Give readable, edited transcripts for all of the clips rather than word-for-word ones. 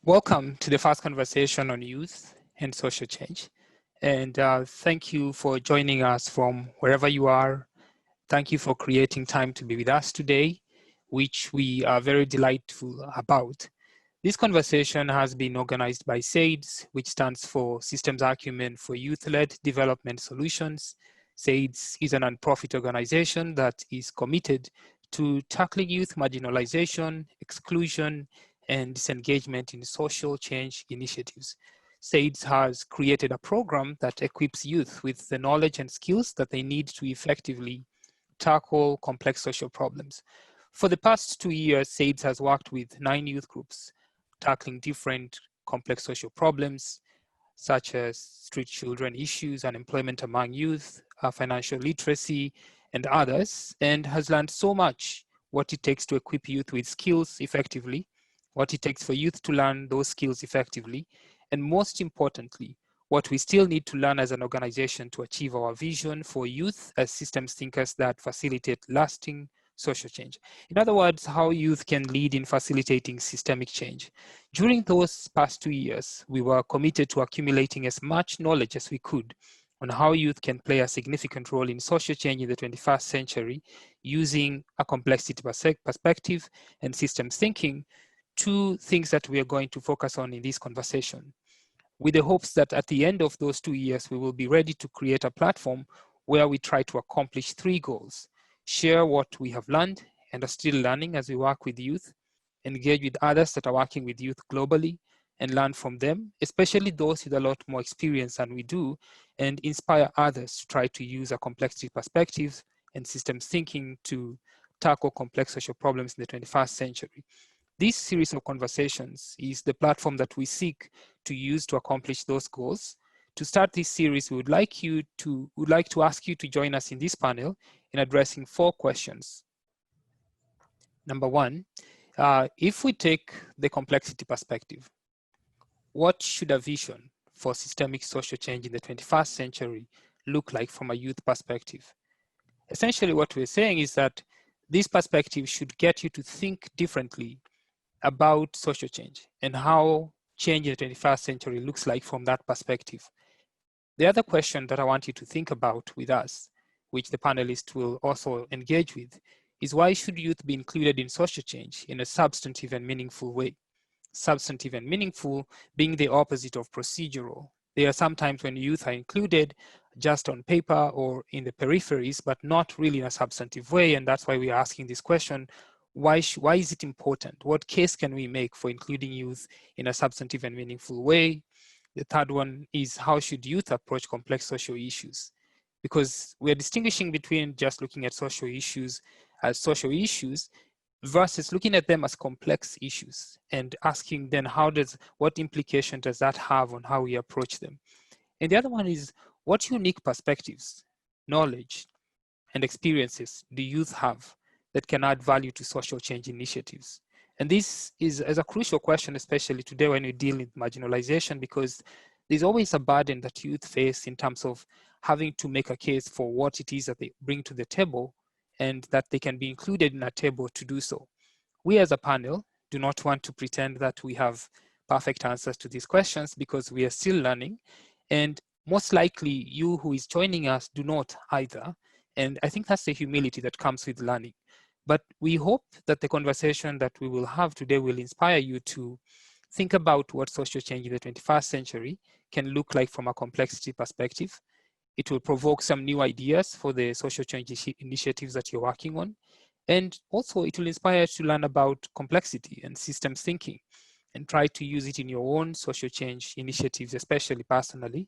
Welcome to the first conversation on youth and social change. And thank you for joining us from wherever you are. Thank you for creating time to be with us today, which we are very delightful about. This conversation has been organized by SAYDS, which stands for Systems Acumen for Youth-Led Development Solutions. SAYDS is a nonprofit organization that is committed to tackling youth marginalization, exclusion, and disengagement in social change initiatives. SAYDS has created a program that equips youth with the knowledge and skills that they need to effectively tackle complex social problems. For the past 2 years, SAYDS has worked with 9 youth groups tackling different complex social problems, such as street children issues, unemployment among youth, financial literacy, and others, and has learned so much what it takes to equip youth with skills effectively, what it takes for youth to learn those skills effectively, and most importantly, what we still need to learn as an organization to achieve our vision for youth as systems thinkers that facilitate lasting social change. In other words, how youth can lead in facilitating systemic change. During those past 2 years, we were committed to accumulating as much knowledge as we could on how youth can play a significant role in social change in the 21st century using a complexity perspective and systems thinking, 2 things that we are going to focus on in this conversation, with the hopes that at the end of those 2 years, we will be ready to create a platform where we try to accomplish 3 goals: share what we have learned and are still learning as we work with youth, engage with others that are working with youth globally and learn from them, especially those with a lot more experience than we do, and inspire others to try to use a complexity perspective and systems thinking to tackle complex social problems in the 21st century. This series of conversations is the platform that we seek to use to accomplish those goals. To start this series, we would like to ask you to join us in this panel in addressing 4 questions. Number 1, if we take the complexity perspective, what should a vision for systemic social change in the 21st century look like from a youth perspective? Essentially, what we're saying is that this perspective should get you to think differently about social change and how change in the 21st century looks like from that perspective. The other question that I want you to think about with us, which the panelists will also engage with, is why should youth be included in social change in a substantive and meaningful way? Substantive and meaningful being the opposite of procedural. There are some times when youth are included just on paper or in the peripheries, but not really in a substantive way, and that's why we are asking this question: why is it important? What case can we make for including youth in a substantive and meaningful way? The third one is, how should youth approach complex social issues? Because we are distinguishing between just looking at social issues as social issues versus looking at them as complex issues and asking then what implication does that have on how we approach them? And the other one is, what unique perspectives, knowledge, and experiences do youth have that can add value to social change initiatives? And this is a crucial question, especially today when we deal with marginalization, because there's always a burden that youth face in terms of having to make a case for what it is that they bring to the table and that they can be included in a table to do so. We as a panel do not want to pretend that we have perfect answers to these questions because we are still learning, and most likely you who is joining us do not either. And I think that's the humility that comes with learning. But we hope that the conversation that we will have today will inspire you to think about what social change in the 21st century can look like from a complexity perspective. It will provoke some new ideas for the social change initiatives that you're working on. And also it will inspire you to learn about complexity and systems thinking and try to use it in your own social change initiatives, especially personally.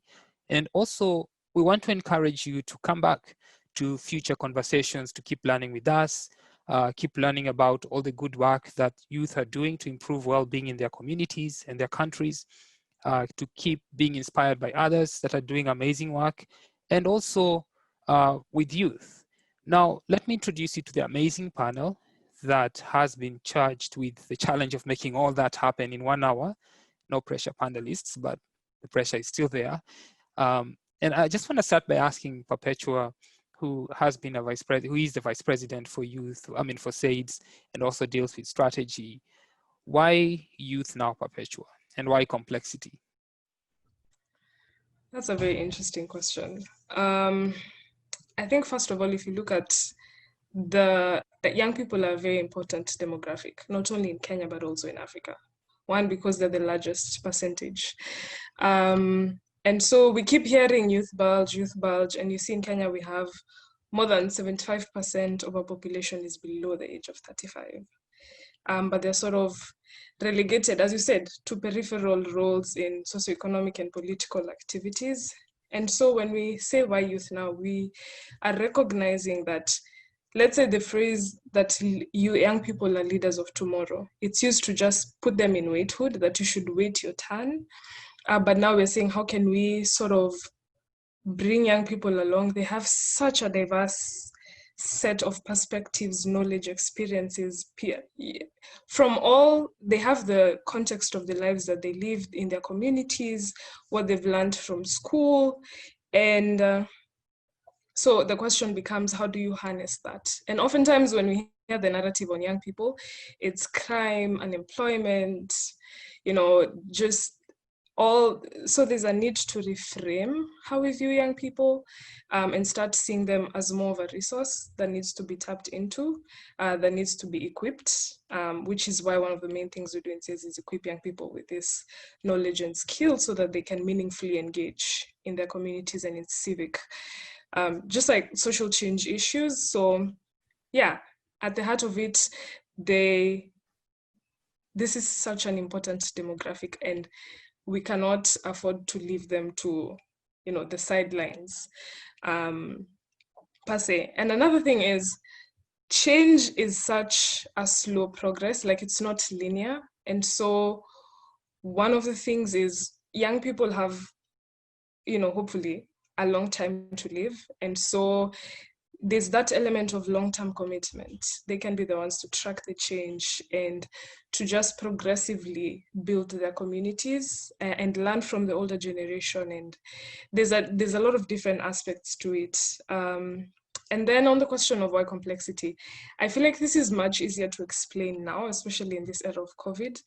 And also we want to encourage you to come back to future conversations, to keep learning with us, keep learning about all the good work that youth are doing to improve well-being in their communities and their countries, to keep being inspired by others that are doing amazing work, and also with youth. Now, let me introduce you to the amazing panel that has been charged with the challenge of making all that happen in 1 hour. No pressure, panelists, but the pressure is still there. And I just want to start by asking Perpetua, who is the vice president for youth, for SAYDS, and also deals with strategy. Why youth now, Perpetua? and why complexity? That's a very interesting question. I think, first of all, if you look at the young people are a very important demographic, not only in Kenya, but also in Africa. One, because they're the largest percentage. And so we keep hearing youth bulge, and you see in Kenya we have more than 75% of our population is below the age of 35. But they're sort of relegated, as you said, to peripheral roles in socioeconomic and political activities. And so when we say why youth now, we are recognizing that, let's say the phrase that you young people are leaders of tomorrow, it's used to just put them in waithood, that you should wait your turn. But now we're saying, how can we sort of bring young people along? They have such a diverse set of perspectives, knowledge, experiences, from all, they have the context of the lives that they lived in their communities, what they've learned from school. And so the question becomes, how do you harness that? And oftentimes when we hear the narrative on young people, it's crime, unemployment, just all. So there's a need to reframe how we view young people, and start seeing them as more of a resource that needs to be tapped into, that needs to be equipped, which is why one of the main things we do in SAYDS is equip young people with this knowledge and skills so that they can meaningfully engage in their communities and in civic, just like social change issues. So yeah, at the heart of it, this is such an important demographic, and we cannot afford to leave them to, the sidelines, per se. And another thing is, change is such a slow progress, like it's not linear. And so one of the things is young people have, hopefully a long time to live. And so there's that element of long-term commitment. They can be the ones to track the change and to just progressively build their communities and learn from the older generation. And there's a lot of different aspects to it. And then on the question of why complexity, I feel like this is much easier to explain now, especially in this era of COVID,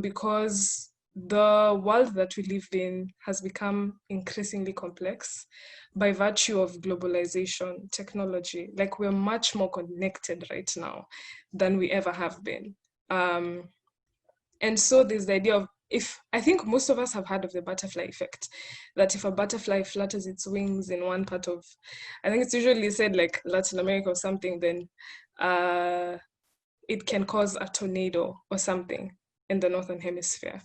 because the world that we live in has become increasingly complex by virtue of globalization, technology. Like, we're much more connected right now than we ever have been. And so there's the idea of, I think most of us have heard of the butterfly effect, that if a butterfly flutters its wings in one part of, I think it's usually said like Latin America or something, then it can cause a tornado or something in the Northern Hemisphere.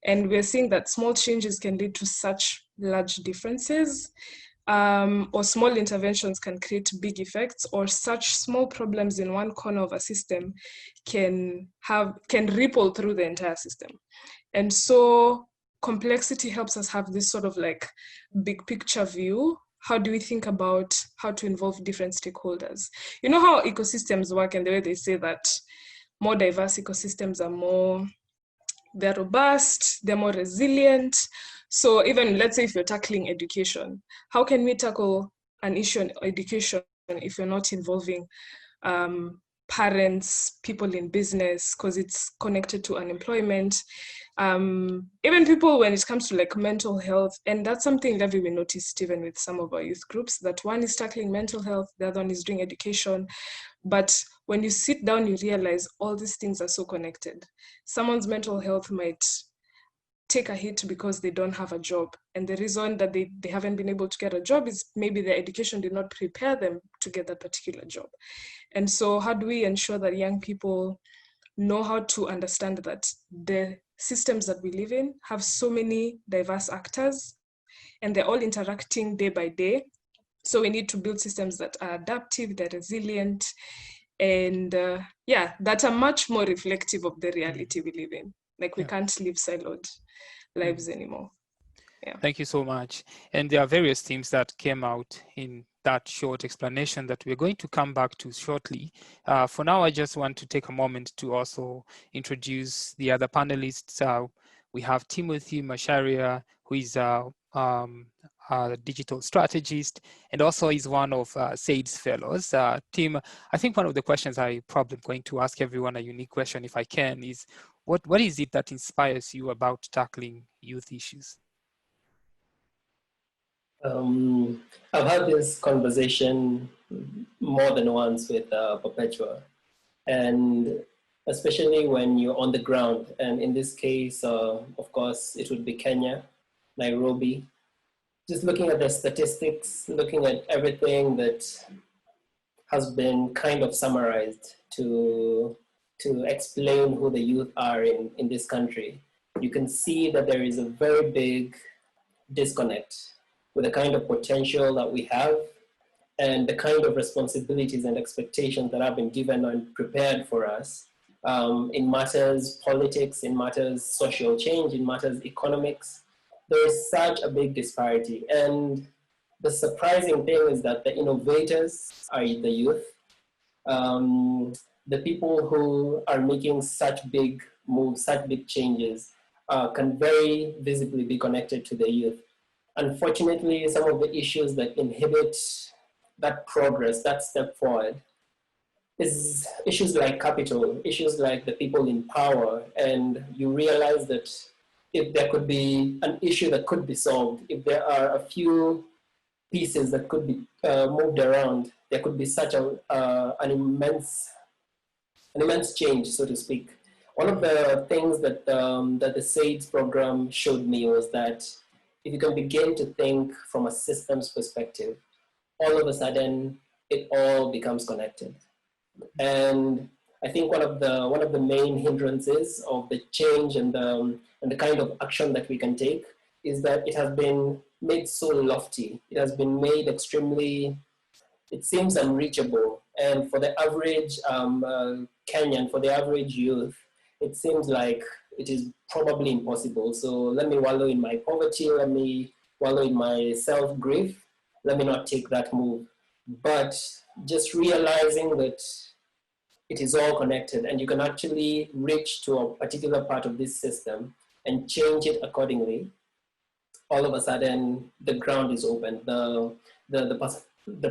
And we're seeing that small changes can lead to such large differences, or small interventions can create big effects, or such small problems in one corner of a system can ripple through the entire system. And so complexity helps us have this sort of like big picture view. How do we think about how to involve different stakeholders? You know how ecosystems work, and the way they say that more diverse ecosystems are they're robust, they're more resilient. So even, let's say, if you're tackling education, how can we tackle an issue in education if you're not involving parents, people in business, because it's connected to unemployment, even people when it comes to like mental health. And that's something that we noticed even with some of our youth groups, that one is tackling mental health, the other one is doing education. But when you sit down, you realize all these things are so connected. Someone's mental health might take a hit because they don't have a job. And the reason that they haven't been able to get a job is maybe their education did not prepare them to get that particular job. And so how do we ensure that young people know how to understand that the systems that we live in have so many diverse actors and they're all interacting day by day? So we need to build systems that are adaptive, they're resilient, and that are much more reflective of the reality we live in. Like, we can't live siloed lives anymore. Yeah. Thank you so much. And there are various themes that came out in that short explanation that we're going to come back to shortly. For now, I just want to take a moment to also introduce the other panelists. We have Timothy Macharia, who is a digital strategist, and also is one of SAYDS fellows. Tim, I think one of the questions I probably going to ask everyone, a unique question if I can, is What is it that inspires you about tackling youth issues? I've had this conversation more than once with Perpetua, and especially when you're on the ground. And in this case, of course, it would be Kenya, Nairobi. Just looking at the statistics, looking at everything that has been kind of summarized to explain who the youth are in this country, you can see that there is a very big disconnect with the kind of potential that we have and the kind of responsibilities and expectations that have been given and prepared for us in matters politics, in matters social change, in matters economics. There is such a big disparity. And the surprising thing is that the innovators are the youth. The people who are making such big moves, such big changes, can very visibly be connected to the youth. Unfortunately, some of the issues that inhibit that progress, that step forward, is issues like capital, issues like the people in power. And you realize that if there could be an issue that could be solved, if there are a few pieces that could be moved around, there could be such an immense change, so to speak. One of the things that the SAYDS program showed me was that if you can begin to think from a systems perspective, all of a sudden it all becomes connected. And I think one of the main hindrances of the change and the kind of action that we can take is that it has been made so lofty. It has been made extremely, it seems unreachable. And for the average Kenyan, for the average youth, it seems like it is probably impossible. So let me wallow in my poverty, let me wallow in my self-grief, let me not take that move. But just realizing that it is all connected and you can actually reach to a particular part of this system and change it accordingly, all of a sudden the ground is open, the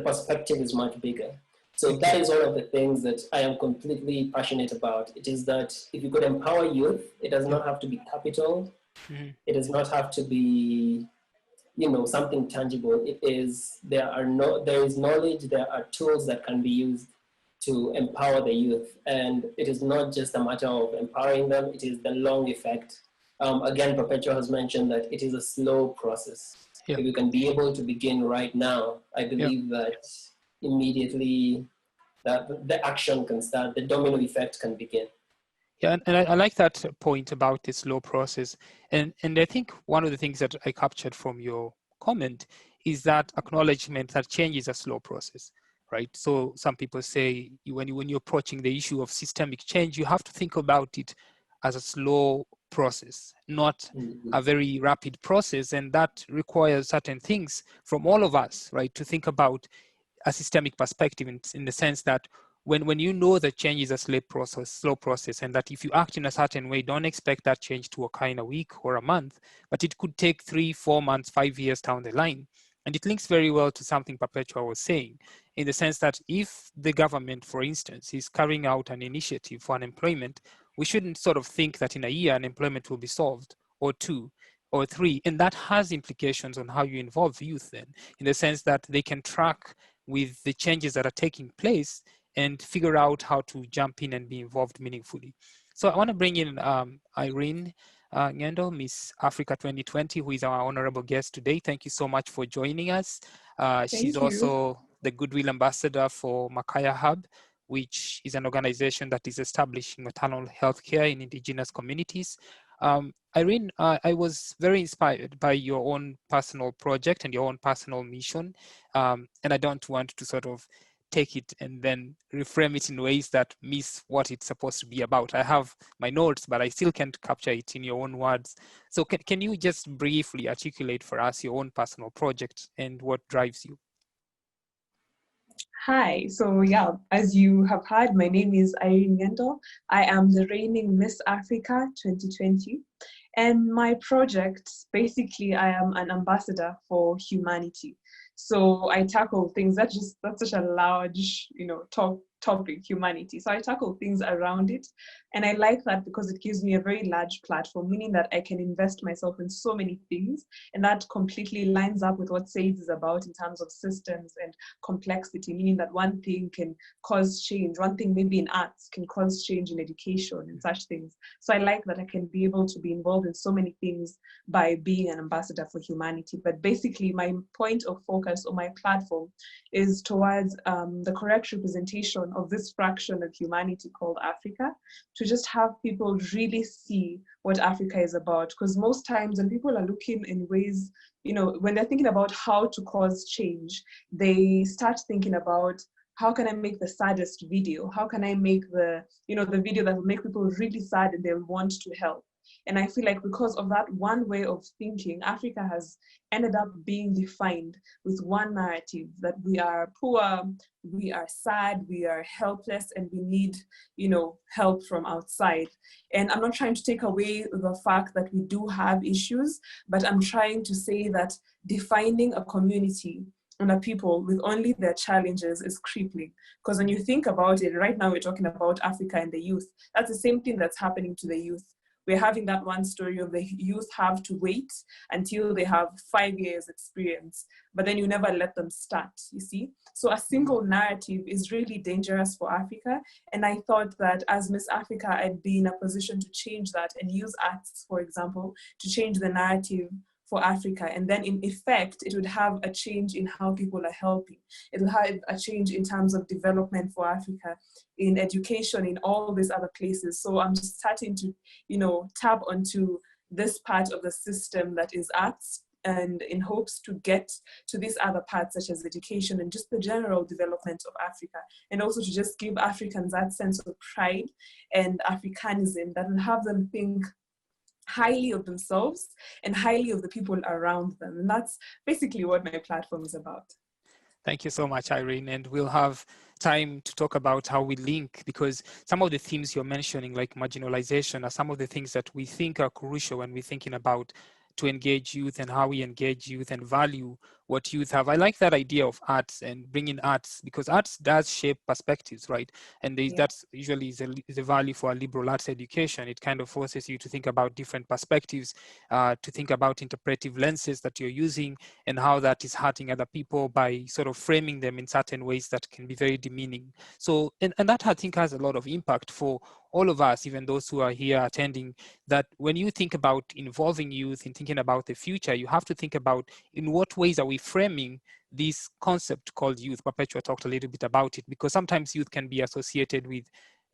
perspective is much bigger. So that is one of the things that I am completely passionate about. It is that if you could empower youth, it does not have to be capital. Mm-hmm. It does not have to be, something tangible. It is, there is knowledge, there are tools that can be used to empower the youth. And it is not just a matter of empowering them, it is the long effect. Again, Perpetua has mentioned that it is a slow process. Yeah. If you can be able to begin right now, I believe that immediately the action can start, the domino effect can begin. Yeah, and I like that point about this slow process. And I think one of the things that I captured from your comment is that acknowledgement that change is a slow process, right? So some people say when you're approaching the issue of systemic change, you have to think about it as a slow process, not a very rapid process. And that requires certain things from all of us, right? To think about a systemic perspective in the sense that when you know that change is a slow process, and that if you act in a certain way, don't expect that change to occur in a week or a month, but it could take 3, 4 months, 5 years down the line. And it links very well to something Perpetua was saying, in the sense that if the government, for instance, is carrying out an initiative for unemployment, we shouldn't sort of think that in a year unemployment will be solved, or 2 or 3. And that has implications on how you involve youth then, in the sense that they can track with the changes that are taking place and figure out how to jump in and be involved meaningfully. So I want to bring in Irene Ngendo, Miss Africa 2020, who is our honorable guest today. Thank you so much for joining us. She's also the Goodwill Ambassador for Macharia Hub, which is an organization that is establishing maternal health care in indigenous communities. Irene, I was very inspired by your own personal project and your own personal mission. And I don't want to sort of take it and then reframe it in ways that miss what it's supposed to be about. I have my notes, but I still can't capture it in your own words. So can you just briefly articulate for us your own personal project and what drives you? Hi, so yeah, as you have heard, my name is Irene Ngendo. I am the reigning Miss Africa 2020. And my project, basically, I am an ambassador for humanity. So I tackle things that's such a large, topic, humanity. So I tackle things around it. And I like that because it gives me a very large platform, meaning that I can invest myself in so many things. And that completely lines up with what SAYDS is about in terms of systems and complexity, meaning that one thing can cause change. One thing maybe in arts can cause change in education and such things. So I like that I can be able to be involved in so many things by being an ambassador for humanity. But basically my point of focus on my platform is towards the correct representation of this fraction of humanity called Africa, to just have people really see what Africa is about. Because most times when people are looking in ways, you know, when they're thinking about how to cause change, they start thinking about, how can I make the saddest video? How can I make the, you know, the video that will make people really sad and they'll want to help? And I feel like because of that one way of thinking, Africa has ended up being defined with one narrative, that we are poor, we are sad, we are helpless, and we need, you know, help from outside. And I'm not trying to take away the fact that we do have issues, but I'm trying to say that defining a community and a people with only their challenges is crippling. Because when you think about it, right now we're talking about Africa and the youth. That's the same thing that's happening to the youth. We're having that one story of the youth have to wait until they have 5 years experience, but then you never let them start, you see? So a single narrative is really dangerous for Africa. And I thought that as Miss Africa, I'd be in a position to change that and use arts, for example, to change the narrative for Africa. And then in effect, it would have a change in how people are helping. It will have a change in terms of development for Africa, in education, in all these other places. So I'm just starting to, you know, tap onto this part of the system that is arts, and in hopes to get to these other parts such as education and just the general development of Africa. And also to just give Africans that sense of pride and Africanism that will have them think highly of themselves and highly of the people around them. And that's basically what my platform is about. Thank you so much, Irene. And we'll have time to talk about how we link, because some of the themes you're mentioning, like marginalization, are some of the things that we think are crucial when we're thinking about to engage youth and how we engage youth and value what youth have. I like that idea of arts and bringing arts, because arts does shape perspectives, right? And that's usually is a value for a liberal arts education. It kind of forces you to think about different perspectives, to think about interpretive lenses that you're using and how that is hurting other people by sort of framing them in certain ways that can be very demeaning. So, and that I think has a lot of impact for all of us, even those who are here attending, that when you think about involving youth in thinking about the future, you have to think about in what ways are we framing this concept called youth. Perpetua talked a little bit about it, because sometimes youth can be associated with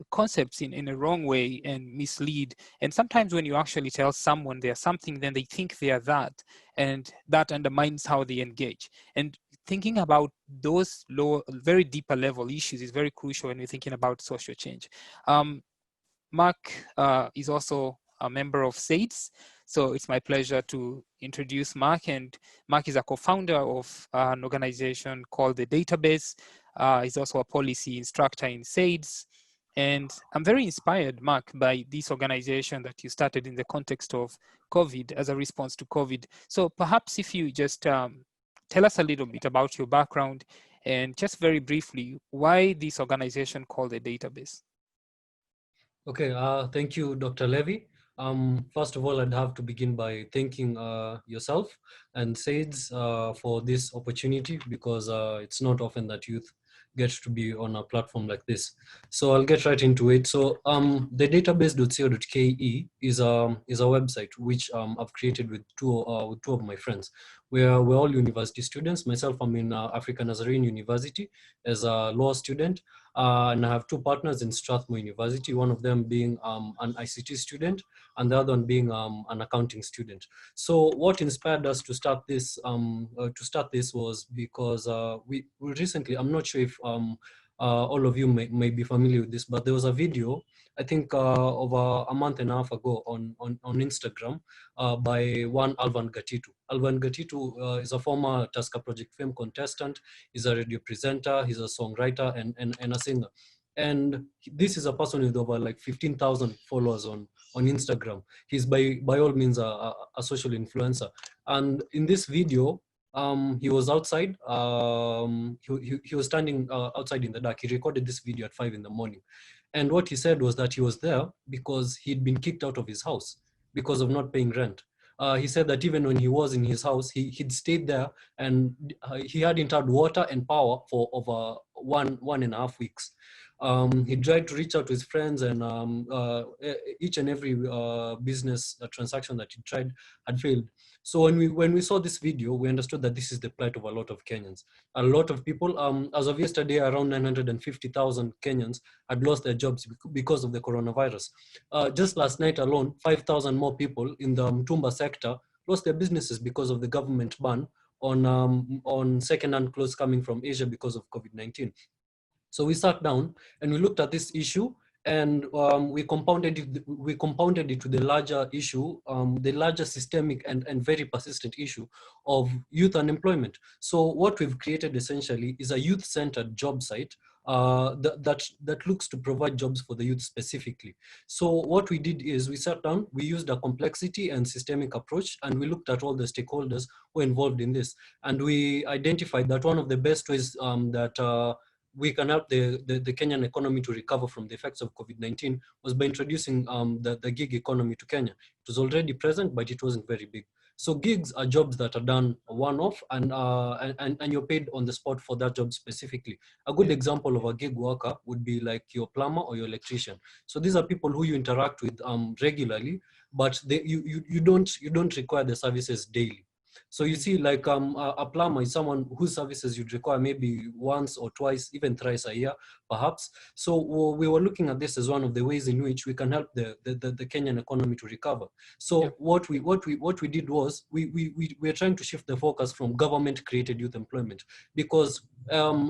concepts in a wrong way and mislead. And sometimes when you actually tell someone they're something, then they think they are that, and that undermines how they engage. And thinking about those lower, very deeper level issues is very crucial when we're thinking about social change. Mark is also a member of SAYDS, so it's my pleasure to introduce Mark. And Mark is a co-founder of an organization called The Database. He's also a policy instructor in SAYDS. And I'm very inspired, Mark, by this organization that you started in the context of COVID, as a response to COVID. So perhaps if you just tell us a little bit about your background and just very briefly, why this organization called The Database? Okay, thank you, Dr. Levy. First of all, I'd have to begin by thanking yourself and SAYDS for this opportunity, because it's not often that youth get to be on a platform like this. So I'll get right into it. So the database.co.ke is a website which I've created with two of my friends. We're all university students. Myself, I'm in African Nazarene University as a law student. And I have two partners in Strathmore University, one of them being an ICT student and the other one being an accounting student. So what inspired us to start this was because we recently, I'm not sure if all of you may be familiar with this, but there was a video, I think over a month and a half ago on Instagram by one Alvan Gatitu. Alvan Gatitu is a former Tusker Project Fame contestant. He's a radio presenter, he's a songwriter and a singer. And this is a person with over like 15,000 followers on Instagram. He's by all means a social influencer. And in this video, He was outside. He was standing outside in the dark. He recorded this video at 5 in the morning. And what he said was that he was there because he'd been kicked out of his house because of not paying rent. He said that even when he was in his house, he'd stayed there, and he hadn't had water and power for over 1.5 weeks. He tried to reach out to his friends, and each and every business transaction that he tried had failed. So when we saw this video, we understood that this is the plight of a lot of Kenyans. A lot of people, as of yesterday, around 950,000 Kenyans had lost their jobs because of the coronavirus. Just last night alone, 5,000 more people in the Mtumba sector lost their businesses because of the government ban on second-hand clothes coming from Asia because of COVID-19. So we sat down and we looked at this issue, and we compounded it to the larger issue, the larger systemic and very persistent issue of youth unemployment. So what we've created essentially is a youth-centered job site that looks to provide jobs for the youth specifically. So what we did is we sat down, we used a complexity and systemic approach, and we looked at all the stakeholders who were involved in this. And we identified that one of the best ways that we can help the Kenyan economy to recover from the effects of COVID-19 was by introducing the gig economy to Kenya. It was already present, but it wasn't very big. So gigs are jobs that are done one-off, and you're paid on the spot for that job specifically. A good example of a gig worker would be like your plumber or your electrician. So these are people who you interact with regularly, but you don't require the services daily. So you see, like a plumber is someone whose services you'd require maybe once or twice, even thrice a year, perhaps. So we were looking at this as one of the ways in which we can help the Kenyan economy to recover. So what we did was we are trying to shift the focus from government-created youth employment, because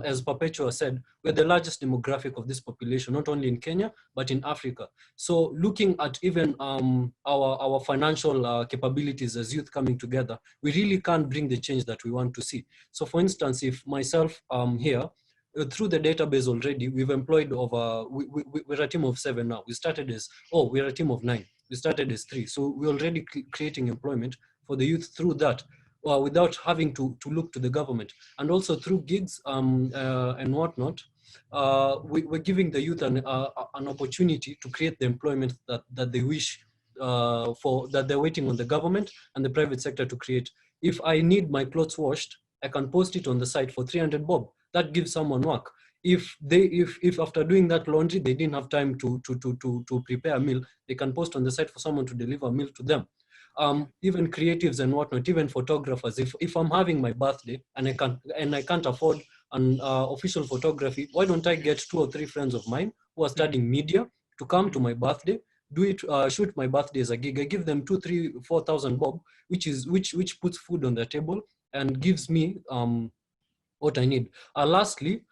as Perpetua said, we're the largest demographic of this population, not only in Kenya, but in Africa. So looking at even our financial capabilities as youth coming together, we really can't bring the change that we want to see. So for instance, if myself here, through the database already, we've employed over, we're a team of 7 now. We started as, we're a team of 9. We started as 3. So we're already creating employment for the youth through that, without having to look to the government. And also through gigs and whatnot, we're giving the youth an opportunity to create the employment that they wish for, that they're waiting on the government and the private sector to create. If I need my clothes washed, I can post it on the site for 300 bob. That gives someone work. If after doing that laundry, they didn't have time to prepare a meal, they can post on the site for someone to deliver a meal to them. Even creatives and whatnot, even photographers. If I'm having my birthday and I can't afford an official photography, why don't I get 2 or 3 friends of mine who are studying media to come to my birthday, do it, shoot my birthday as a gig. I give them 2, 3, 4,000 bob, which puts food on the table and gives me what I need. Lastly,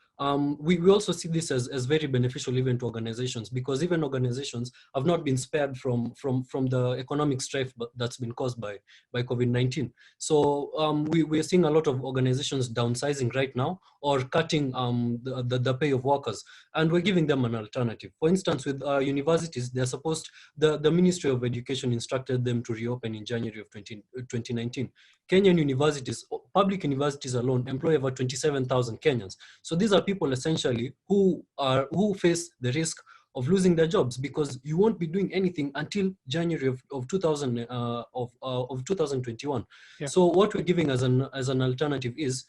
we also see this as very beneficial even to organizations, because even organizations have not been spared from the economic strife that's been caused by COVID-19. So we're seeing a lot of organizations downsizing right now, or cutting the pay of workers, and we're giving them an alternative. For instance, with universities, they're supposed, the Ministry of Education instructed them to reopen in January of 2019. Kenyan universities, public universities alone, employ over 27,000 Kenyans. So these are people essentially who face the risk of losing their jobs, because you won't be doing anything until January of 2021. Yeah. So what we're giving as an alternative is,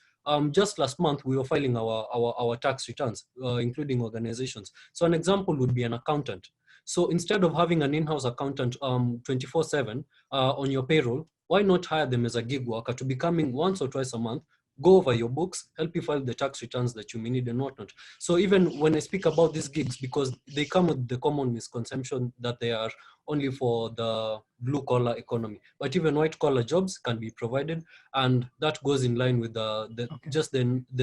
just last month we were filing our tax returns, including organizations. So an example would be an accountant. So instead of having an in-house accountant 24/7 on your payroll, why not hire them as a gig worker to be coming once or twice a month, go over your books, help you file the tax returns that you may need and whatnot. So even when I speak about these gigs, because they come with the common misconception that they are only for the blue collar economy, but even white collar jobs can be provided, and that goes in line with the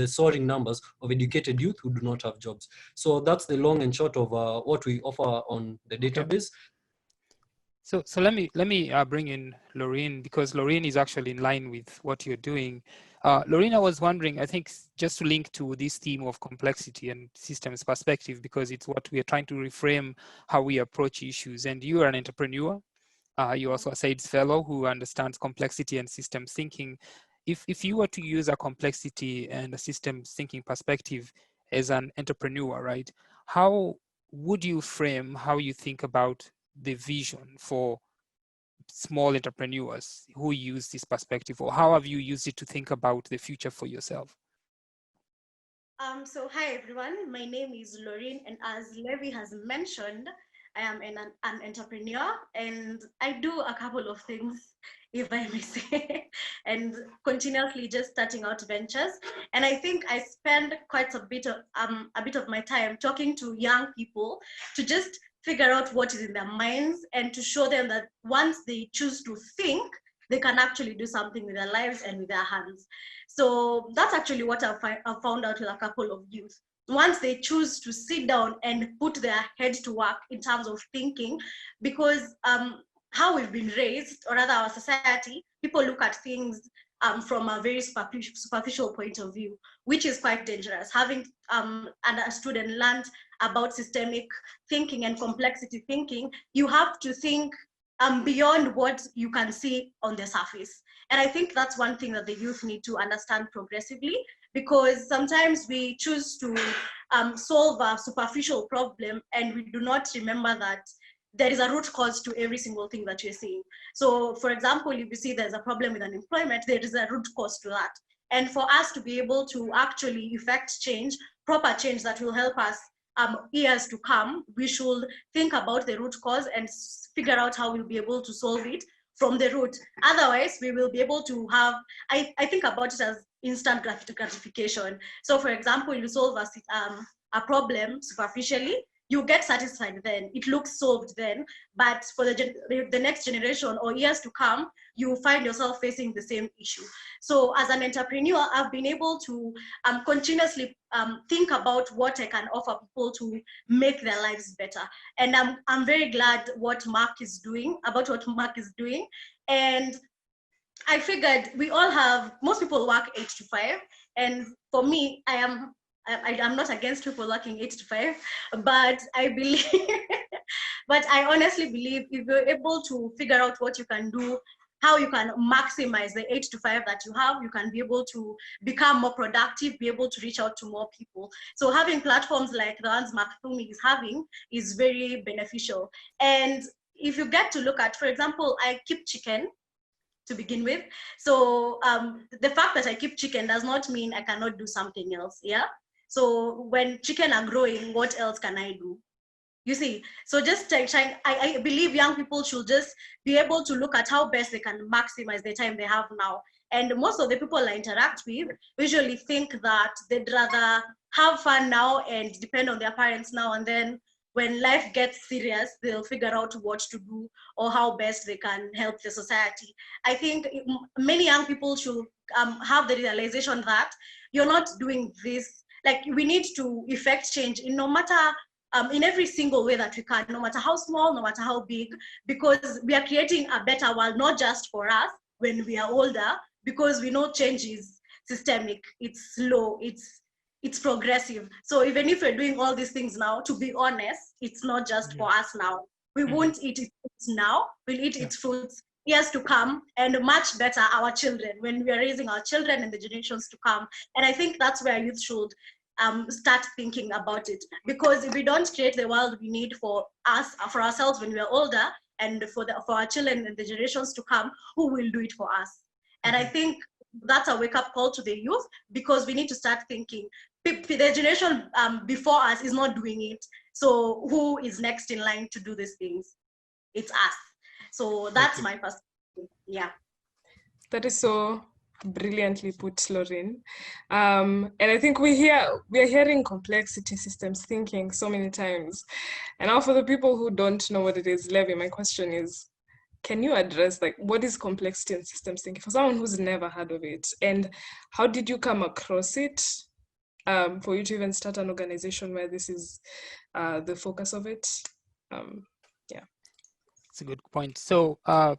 soaring numbers of educated youth who do not have jobs. So that's the long and short of what we offer on the database. So let me bring in Laurine, because Laurine is actually in line with what you're doing. Laurine, I was wondering, I think just to link to this theme of complexity and systems perspective, because it's what we are trying to reframe how we approach issues. And you are an entrepreneur. You're also a SAYDS fellow who understands complexity and systems thinking. if you were to use a complexity and a systems thinking perspective as an entrepreneur, right, how would you frame how you think about the vision for small entrepreneurs who use this perspective, or how have you used it to think about the future for yourself? So hi everyone, my name is Laurine, and as Levy has mentioned, I am an entrepreneur, and I do a couple of things, if I may say, and continuously just starting out ventures. And I think I spend quite a bit of my time talking to young people to just figure out what is in their minds and to show them that once they choose to think, they can actually do something with their lives and with their hands. So that's actually what I've found out with a couple of youth. Once they choose to sit down and put their head to work in terms of thinking, because how we've been raised, or rather our society, people look at things from a very superficial point of view, which is quite dangerous. Having understood and learned about systemic thinking and complexity thinking, you have to think beyond what you can see on the surface. And I think that's one thing that the youth need to understand progressively, because sometimes we choose to solve a superficial problem and we do not remember that there is a root cause to every single thing that you're seeing. So for example, if you see there's a problem with unemployment, there is a root cause to that. And for us to be able to actually effect change, proper change that will help us years to come, we should think about the root cause and figure out how we'll be able to solve it from the root. Otherwise, we will be able to have, I think about it as instant gratification. So for example, you solve a problem superficially, you get satisfied then, it looks solved then, but for the next generation or years to come, you find yourself facing the same issue. So as an entrepreneur, I've been able to continuously think about what I can offer people to make their lives better. And I'm very glad what Mark is doing, And I figured we all have, most people work 8 to 5. And for me, I'm not against people working 8 to 5, but I believe, but I honestly believe if you're able to figure out what you can do, how you can maximize the 8 to 5 that you have, you can be able to become more productive, be able to reach out to more people. So having platforms like the ones Muthoni is having is very beneficial. And if you get to look at, for example, I keep chicken to begin with. So the fact that I keep chicken does not mean I cannot do something else, yeah? So when chicken are growing, what else can I do? You see, so just I believe young people should just be able to look at how best they can maximize the time they have now. And most of the people I interact with usually think that they'd rather have fun now and depend on their parents now, and then when life gets serious, they'll figure out what to do or how best they can help the society. I think many young people should have the realization that you're not doing this, like we need to effect change in no matter, in every single way that we can, no matter how small, no matter how big, because we are creating a better world, not just for us when we are older, because we know change is systemic, it's slow, it's progressive. So even if we're doing all these things now, to be honest, it's not just for us now. We won't eat its fruits now, we'll eat its fruits years to come, and much better our children, when we are raising our children and the generations to come. And I think that's where youth should start thinking about it, because if we don't create the world we need for us, for ourselves when we are older, and for our children and the generations to come, who will do it for us? And I think that's a wake-up call to the youth, because we need to start thinking, the generation before us is not doing it, so who is next in line to do these things? It's us. So that's my perspective. Yeah, that is so brilliantly put, Laurine. And I think we are hearing complexity systems thinking so many times. And now for the people who don't know what it is, Levy, my question is, can you address, like, what is complexity and systems thinking for someone who's never heard of it? And how did you come across it for you to even start an organization where this is the focus of it? Yeah. It's a good point. So I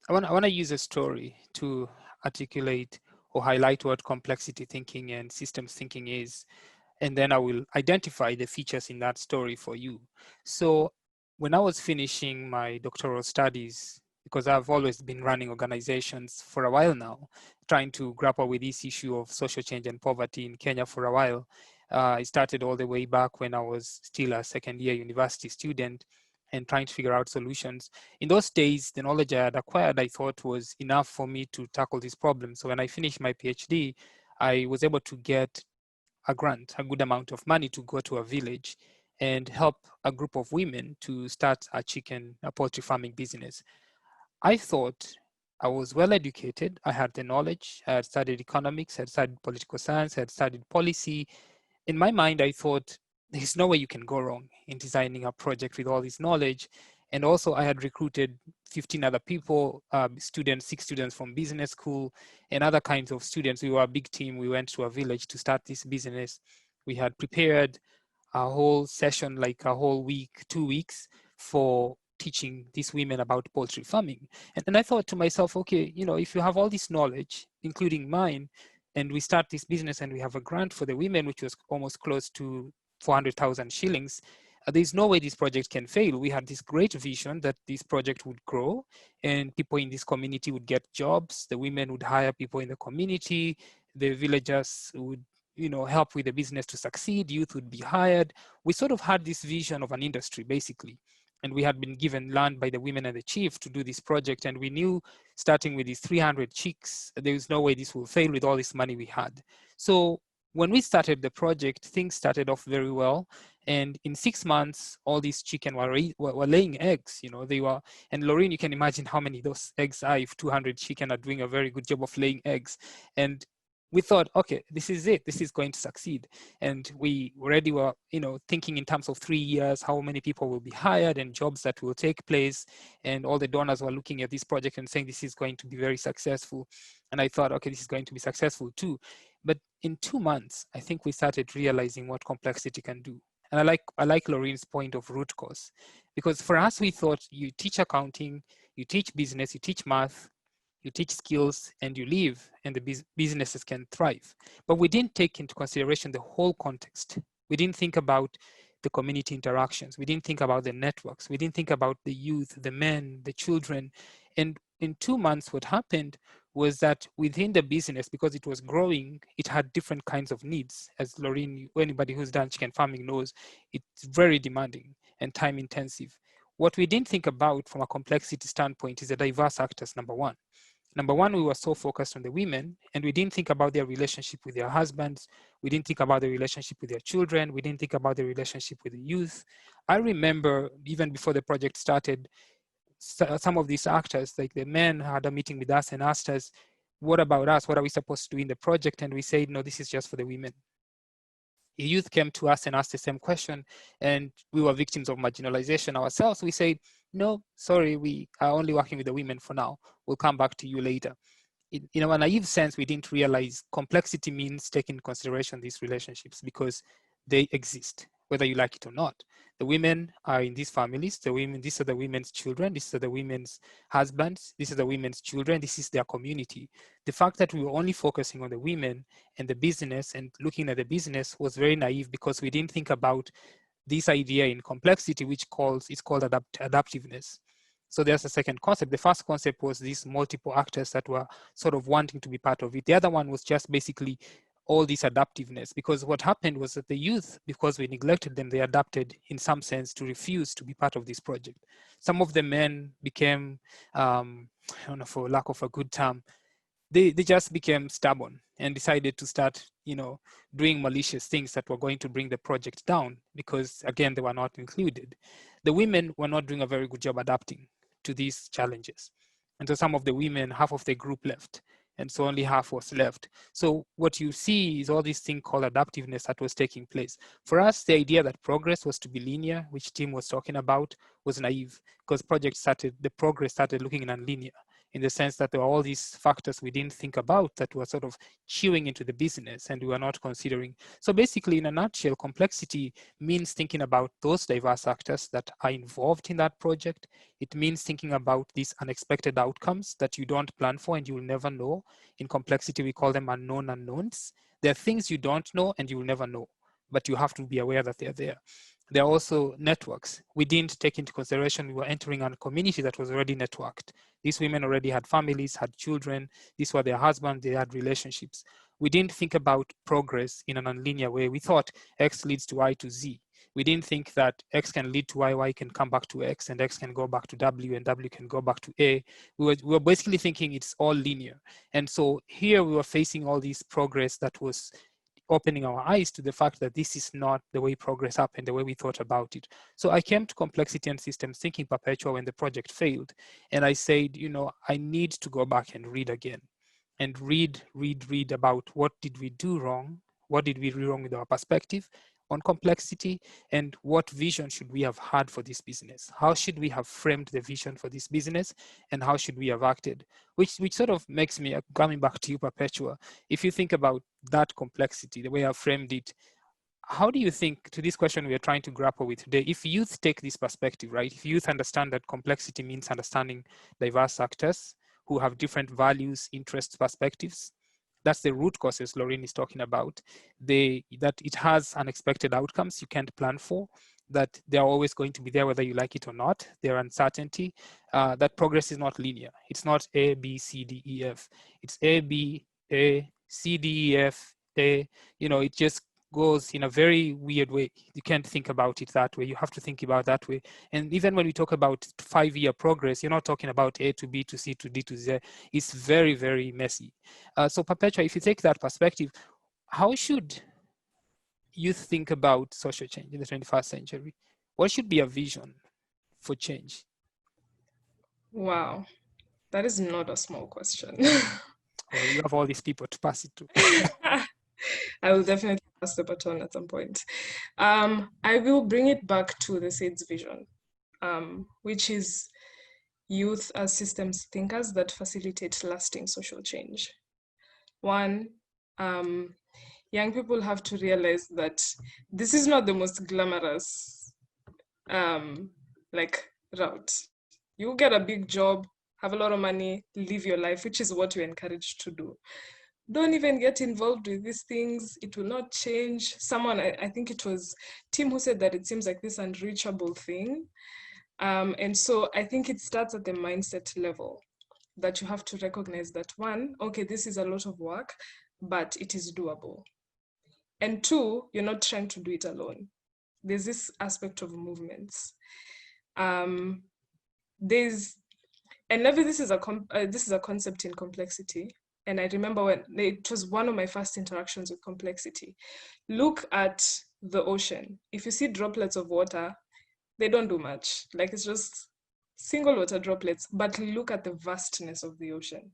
want to use a story to articulate or highlight what complexity thinking and systems thinking is, and then I will identify the features in that story for you. So when I was finishing my doctoral studies because I've always been running organizations for a while now, trying to grapple with this issue of social change and poverty in Kenya for a while. I started all the way back when I was still a second-year university student and trying to figure out solutions. In those days, the knowledge I had acquired, I thought was enough for me to tackle this problem. So when I finished my PhD, I was able to get a grant, a good amount of money to go to a village and help a group of women to start a poultry farming business. I thought I was well educated. I had the knowledge. I had studied economics, I had studied political science, I had studied policy. In my mind, I thought there's no way you can go wrong in designing a project with all this knowledge. And also I had recruited 15 other people, 6 students from business school and other kinds of students. We were a big team. We went to a village to start this business. We had prepared a whole session, like a whole week, 2 weeks for teaching these women about poultry farming. And I thought to myself, okay, if you have all this knowledge, including mine, and we start this business and we have a grant for the women, which was almost close to 400,000 shillings, there's no way this project can fail. We had this great vision that this project would grow and people in this community would get jobs. The women would hire people in the community. The villagers would help with the business to succeed. Youth would be hired. We sort of had this vision of an industry, basically. And we had been given land by the women and the chief to do this project. And we knew, starting with these 300 chicks, there was no way this will fail with all this money we had. So when we started the project, things started off very well. And in 6 months, all these chicken were laying eggs. They were, and Laurine, you can imagine how many those eggs are if 200 chicken are doing a very good job of laying eggs. And we thought, okay, this is it. This is going to succeed. And we already were, thinking in terms of 3 years, how many people will be hired and jobs that will take place. And all the donors were looking at this project and saying, this is going to be very successful. And I thought, okay, this is going to be successful too. But in 2 months, I think we started realizing what complexity can do. And I like Laurine's point of root cause, because for us, we thought you teach accounting, you teach business, you teach math, you teach skills, and you leave, and the businesses can thrive. But we didn't take into consideration the whole context. We didn't think about the community interactions. We didn't think about the networks. We didn't think about the youth, the men, the children. And in 2 months, what happened was that within the business, because it was growing, it had different kinds of needs. As Laurine, anybody who's done chicken farming knows, it's very demanding and time intensive. What we didn't think about from a complexity standpoint is the diverse actors, number one. Number one, we were so focused on the women, and we didn't think about their relationship with their husbands. We didn't think about the relationship with their children. We didn't think about the relationship with the youth. I remember even before the project started, some of these actors, like the men, had a meeting with us and asked us, what about us? What are we supposed to do in the project? And we said, no, this is just for the women. The youth came to us and asked the same question, and we were victims of marginalization ourselves. We said, no, sorry, we are only working with the women for now. We'll come back to you later. In a naive sense, we didn't realize complexity means taking into consideration these relationships because they exist, whether you like it or not. The women are in these families. These are the women's children. These are the women's husbands. These are the women's children. This is their community. The fact that we were only focusing on the women and the business and looking at the business was very naive because we didn't think about this idea in complexity, which is called adaptiveness. So there's a second concept. The first concept was these multiple actors that were sort of wanting to be part of it. The other one was just basically all this adaptiveness, because what happened was that the youth, because we neglected them, they adapted in some sense to refuse to be part of this project. Some of the men became, I don't know, for lack of a good term, they just became stubborn and decided to start, doing malicious things that were going to bring the project down because, again, they were not included. The women were not doing a very good job adapting to these challenges. And so some of the women, half of the group left, and so only half was left. So what you see is all this thing called adaptiveness that was taking place. For us, the idea that progress was to be linear, which Tim was talking about, was naive because the progress started looking nonlinear, in the sense that there were all these factors we didn't think about that were sort of chewing into the business and we were not considering. So basically, in a nutshell, complexity means thinking about those diverse actors that are involved in that project. It means thinking about these unexpected outcomes that you don't plan for and you will never know. In complexity, we call them unknown unknowns. There are things you don't know and you will never know, but you have to be aware that they're there. There are also networks. We didn't take into consideration we were entering a community that was already networked. These women already had families, had children. These were their husbands, they had relationships. We didn't think about progress in a nonlinear way. We thought X leads to Y to Z. We didn't think that X can lead to Y, Y can come back to X, and X can go back to W, and W can go back to A. We were basically thinking it's all linear. And so here we were facing all this progress that was opening our eyes to the fact that this is not the way progress happened, the way we thought about it. So I came to complexity and systems thinking Perpetua when the project failed. And I said, you know, I need to go back and read again and read about what did we do wrong? What did we do wrong with our perspective on complexity, and what vision should we have had for this business? How should we have framed the vision for this business, and how should we have acted? Which sort of makes me, coming back to you, Perpetua, if you think about that complexity, the way I framed it, how do you think, to this question we are trying to grapple with today, if youth take this perspective, right? If youth understand that complexity means understanding diverse actors who have different values, interests, perspectives, that's the root causes Laurine is talking about. That it has unexpected outcomes you can't plan for, that they're always going to be there whether you like it or not, their uncertainty, that progress is not linear. It's not A, B, C, D, E, F. It's A, B, A, C, D, E, F, A. You know, it just goes in a very weird way. You can't think about it that way. You have to think about that way. And even when we talk about 5-year progress, you're not talking about A to B to C to D to Z. It's very, very messy. So Perpetua, if you take that perspective, how should you think about social change in the 21st century? What should be a vision for change? Wow, that is not a small question. Or you have all these people to pass it to. I will definitely pass the baton at some point. I will bring it back to the SAYDS vision, which is youth as systems thinkers that facilitate lasting social change. One, young people have to realize that this is not the most glamorous route. You get a big job, have a lot of money, live your life, which is what you're encouraged to do. Don't even get involved with these things. It will not change. Someone, I think it was Tim who said that it seems like this unreachable thing. And so I think it starts at the mindset level, that you have to recognize that one, okay, this is a lot of work, but it is doable. And two, you're not trying to do it alone. There's this aspect of movements. And Levy, this is a concept in complexity. And I remember when it was one of my first interactions with complexity. Look at the ocean. If you see droplets of water, they don't do much. Like, it's just single water droplets, but look at the vastness of the ocean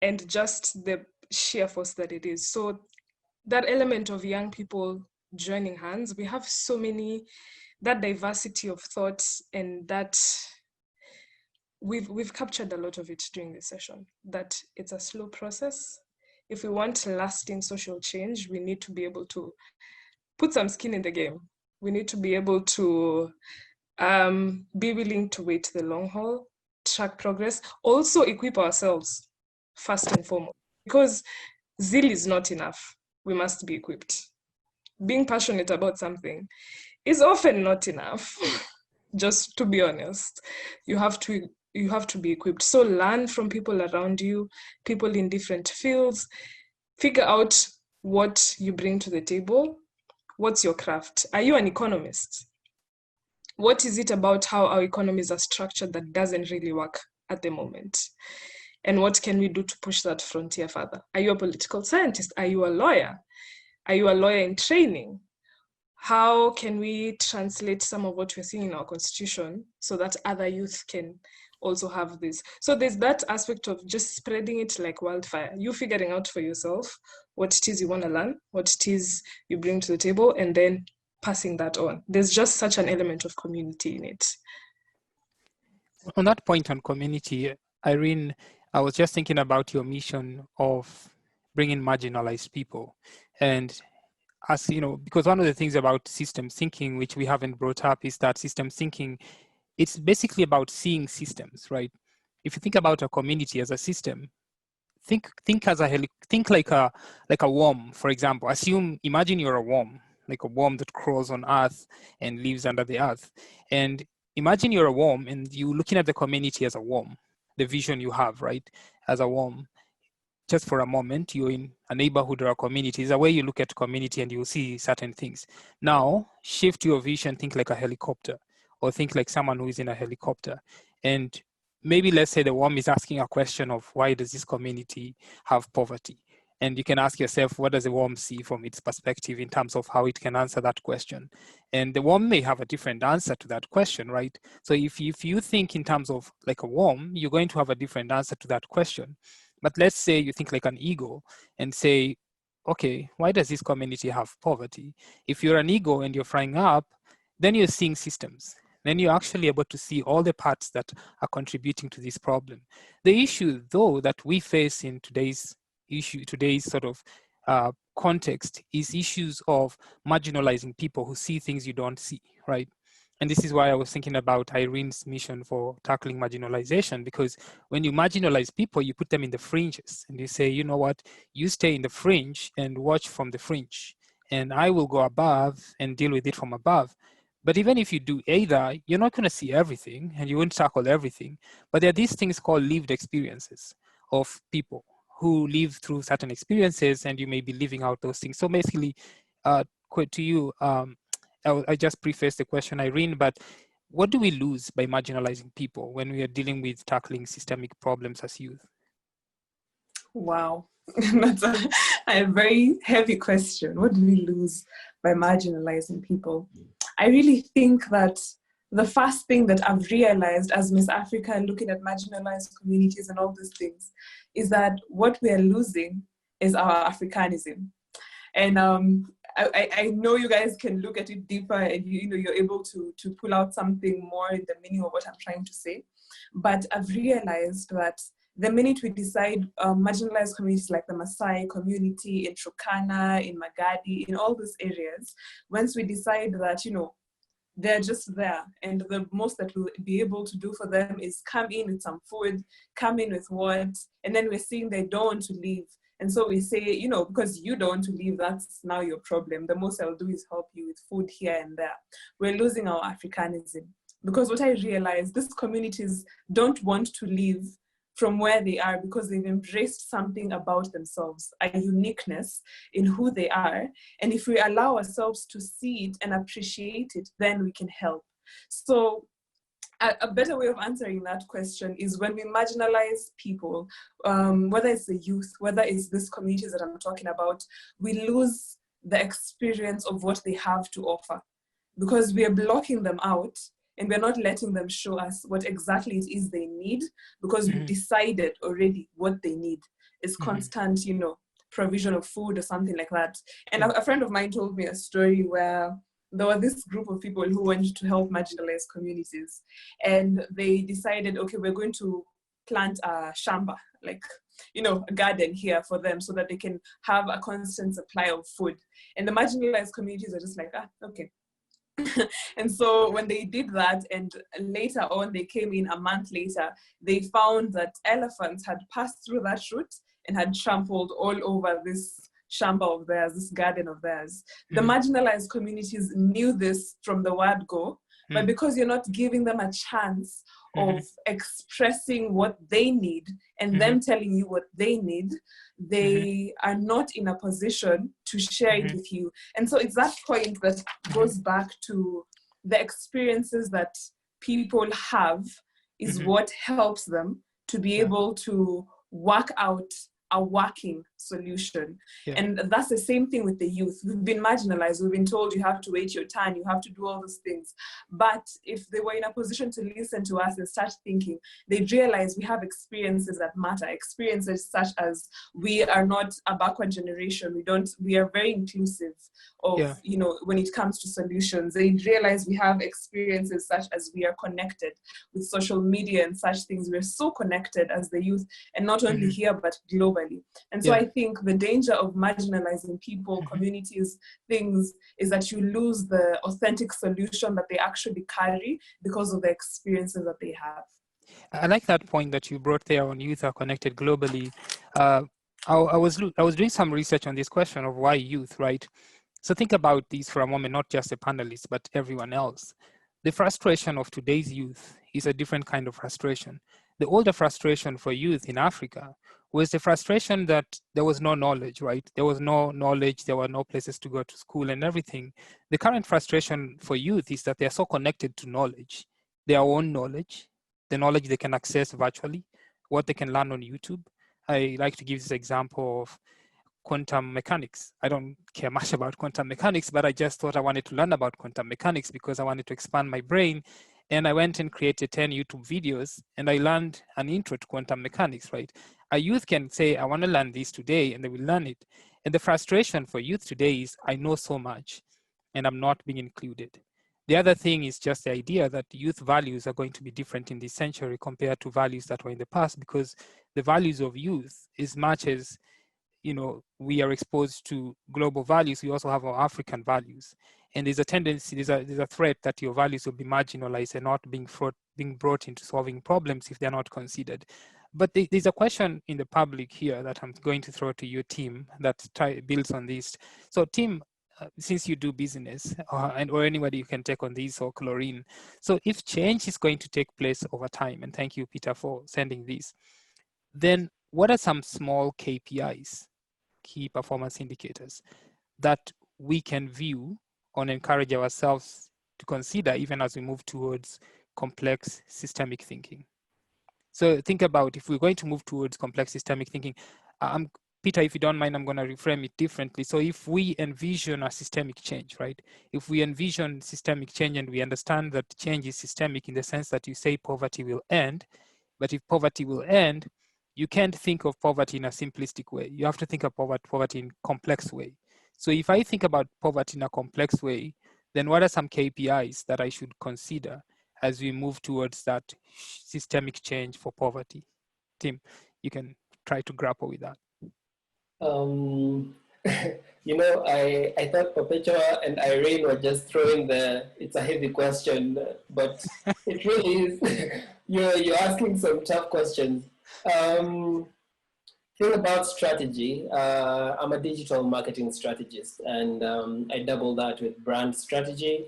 and just the sheer force that it is. So that element of young people joining hands, we have so many, that diversity of thoughts, and that we've captured a lot of it during this session, that it's a slow process. If we want lasting social change, we need to be able to put some skin in the game. We need to be able to be willing to wait the long haul, track progress, also equip ourselves first and foremost, because zeal is not enough. We must be equipped. Being passionate about something is often not enough. Just to be honest, you have to be equipped. So learn from people around you, people in different fields, figure out what you bring to the table. What's your craft? Are you an economist? What is it about how our economies are structured that doesn't really work at the moment? And what can we do to push that frontier further? Are you a political scientist? Are you a lawyer? Are you a lawyer in training? How can we translate some of what we're seeing in our constitution so that other youth can also have this? So there's that aspect of just spreading it like wildfire. You figuring out for yourself what it is you want to learn, what it is you bring to the table, and then passing that on. There's just such an element of community in it. On that point on community, Irene, I was just thinking about your mission of bringing marginalized people. And as you know, because one of the things about systems thinking, which we haven't brought up, is that systems thinking, it's basically about seeing systems, right? If you think about a community as a system, think like a worm, for example. Imagine you're a worm, like a worm that crawls on earth and lives under the earth. And imagine you're a worm and you're looking at the community as a worm. the vision you have, right? As a WOM, just for a moment, you're in a neighborhood or a community. It's a way you look at community and you'll see certain things. Now, shift your vision, think like a helicopter, or think like someone who is in a helicopter. And maybe let's say the WOM is asking a question of why does this community have poverty? And you can ask yourself, what does the WOM see from its perspective in terms of how it can answer that question? And the WOM may have a different answer to that question, right? So if you think in terms of like a WOM, you're going to have a different answer to that question. But let's say you think like an ego and say, okay, why does this community have poverty? If you're an ego and you're frying up, then you're seeing systems. Then you're actually able to see all the parts that are contributing to this problem. The issue, though, that we face in today's sort of context is issues of marginalizing people who see things you don't see, right? And this is why I was thinking about Irene's mission for tackling marginalization, because when you marginalize people, you put them in the fringes and you say, you know what, you stay in the fringe and watch from the fringe, and I will go above and deal with it from above. But even if you do either, you're not going to see everything and you won't tackle everything. But there are these things called lived experiences of people who live through certain experiences, and you may be living out those things. So basically, to you, I just prefaced the question, Irene, but what do we lose by marginalizing people when we are dealing with tackling systemic problems as youth? Wow, that's a very heavy question. What do we lose by marginalizing people? I really think that the first thing that I've realized as Miss Africa, looking at marginalized communities and all these things, is that what we are losing is our Africanism. And I know you guys can look at it deeper and you're able to pull out something more in the meaning of what I'm trying to say. But I've realized that the minute we decide marginalized communities like the Maasai community in Turkana, in Magadi, in all these areas, once we decide that, they're just there, and the most that we'll be able to do for them is come in with some food, come in with what, and then we're seeing they don't want to leave. And so we say, because you don't want to leave, that's now your problem. The most I'll do is help you with food here and there. We're losing our Africanism. Because what I realized, these communities don't want to leave from where they are because they've embraced something about themselves, a uniqueness in who they are. And if we allow ourselves to see it and appreciate it, then we can help. So a better way of answering that question is when we marginalize people, whether it's the youth, whether it's these communities that I'm talking about, we lose the experience of what they have to offer because we are blocking them out. And we're not letting them show us what exactly it is they need because we decided already what they need. It's constant, provision of food or something like that. And a friend of mine told me a story where there was this group of people who wanted to help marginalized communities. And they decided, okay, we're going to plant a shamba, a garden here for them so that they can have a constant supply of food. And the marginalized communities are just like, okay. And so when they did that, and later on they came in a month later, they found that elephants had passed through that route and had trampled all over this shamba of theirs, this garden of theirs. The marginalized communities knew this from the word go, but because you're not giving them a chance of expressing what they need and them telling you what they need, they are not in a position to share it with you. And so it's that point that goes back to the experiences that people have is what helps them to be able to work out a working solution. And that's the same thing with the youth. We've been marginalized. We've been told you have to wait your turn, you have to do all those things. But if they were in a position to listen to us and start thinking, they'd realize we have experiences that matter, experiences such as we are not a backward generation. We are very inclusive of, when it comes to solutions. They'd realize we have experiences such as we are connected with social media and such things. We're so connected as the youth, and not only here, but globally. And so I think the danger of marginalizing people, communities, things, is that you lose the authentic solution that they actually carry because of the experiences that they have. I like that point that you brought there on youth are connected globally. I was doing some research on this question of why youth, right? So think about this for a moment, not just the panelists, but everyone else. The frustration of today's youth is a different kind of frustration. The older frustration for youth in Africa was the frustration that there was no knowledge, right? There was no knowledge, there were no places to go to school and everything. The current frustration for youth is that they are so connected to knowledge, their own knowledge, the knowledge they can access virtually, what they can learn on YouTube. I like to give this example of quantum mechanics. I don't care much about quantum mechanics, but I just thought I wanted to learn about quantum mechanics because I wanted to expand my brain. And I went and created 10 YouTube videos and I learned an intro to quantum mechanics, right? A youth can say, I want to learn this today, and they will learn it. And the frustration for youth today is, I know so much and I'm not being included. The other thing is just the idea that youth values are going to be different in this century compared to values that were in the past, because the values of youth, as much as we are exposed to global values, we also have our African values. And there's a tendency, there's a threat that your values will be marginalized and not being brought into solving problems if they're not considered. But there's a question in the public here that I'm going to throw to your team that builds on this. So Tim, since you do business, or anybody you can take on this, or Laurine. So if change is going to take place over time, and thank you, Peter, for sending this, then what are some small KPIs, key performance indicators, that we can view and encourage ourselves to consider even as we move towards complex systemic thinking? So think about, if we're going to move towards complex systemic thinking, Peter, if you don't mind, I'm going to reframe it differently. So if we envision a systemic change, right? If we envision systemic change and we understand that change is systemic in the sense that you say poverty will end, but if poverty will end, you can't think of poverty in a simplistic way. You have to think of poverty in a complex way. So if I think about poverty in a complex way, then what are some KPIs that I should consider as we move towards that systemic change for poverty? Tim, you can try to grapple with that. I thought Perpetua and Irene were just throwing it's a heavy question, but it really is. You're asking some tough questions. Thing about strategy, I'm a digital marketing strategist, and I double that with brand strategy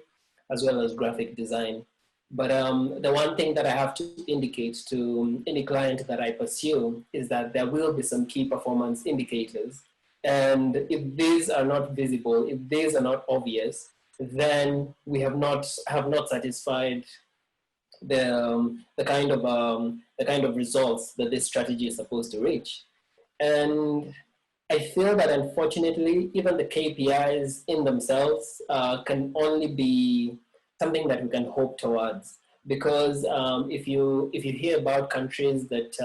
as well as graphic design. But the one thing that I have to indicate to any client that I pursue is that there will be some key performance indicators. And if these are not visible, if these are not obvious, then we have not satisfied the kind of results that this strategy is supposed to reach. And I feel that unfortunately, even the KPIs in themselves can only be something that we can hope towards, because if you hear about countries that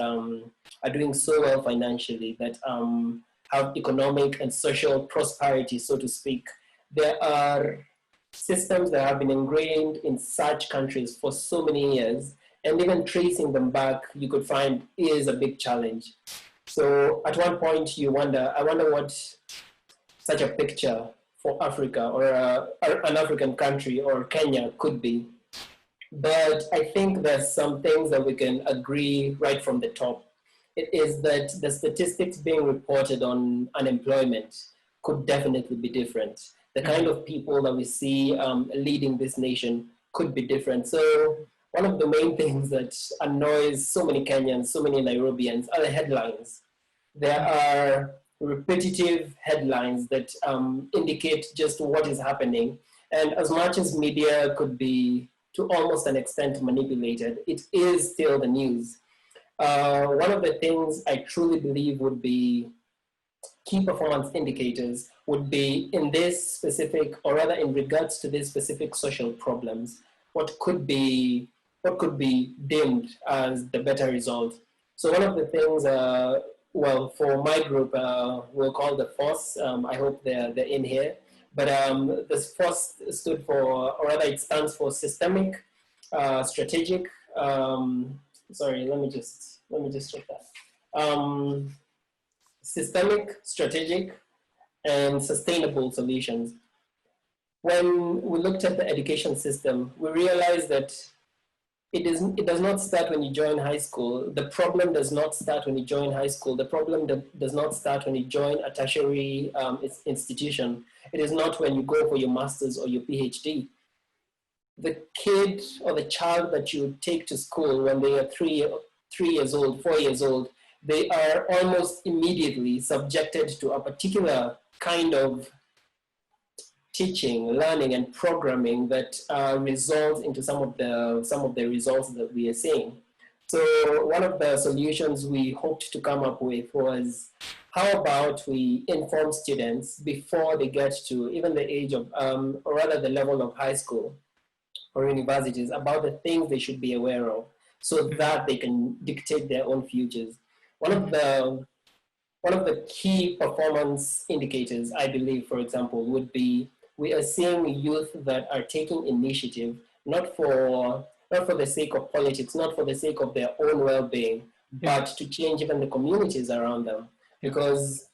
are doing so well financially, that have economic and social prosperity, so to speak, there are systems that have been ingrained in such countries for so many years, and even tracing them back, you could find is a big challenge. So at one point I wonder what such a picture for Africa or an African country or Kenya could be. But I think there's some things that we can agree right from the top. It is that the statistics being reported on unemployment could definitely be different. The kind of people that we see leading this nation could be different. So one of the main things that annoys so many Kenyans, so many Nairobians are the headlines. There are repetitive headlines that indicate just what is happening. And as much as media could be to almost an extent manipulated, it is still the news. One of the things I truly believe would be key performance indicators would be in this specific, or rather in regards to these specific social problems, what could be deemed as the better result. So one of the things, well, for my group, we'll call the FOSS. I hope they're in here. But this FOSS stood for, or rather it stands for systemic, strategic, sorry, let me just check that. Systemic, strategic, and sustainable solutions. When we looked at the education system, we realized that it does not start when you join high school. The problem does not start when you join high school. The problem does not start when you join a tertiary institution. It is not when you go for your master's or your PhD. the kid or the child that you take to school when they are 3 years old, 4 years old, they are almost immediately subjected to a particular kind of teaching, learning, and programming that results into some of the results that we are seeing. So one of the solutions we hoped to come up with was, how about we inform students before they get to even the age of, or rather the level of high school or universities, about the things they should be aware of, so that they can dictate their own futures. One of the key performance indicators, I believe, for example, would be, we are seeing youth that are taking initiative, not for the sake of politics, not for the sake of their own well-being, but to change even the communities around them. Because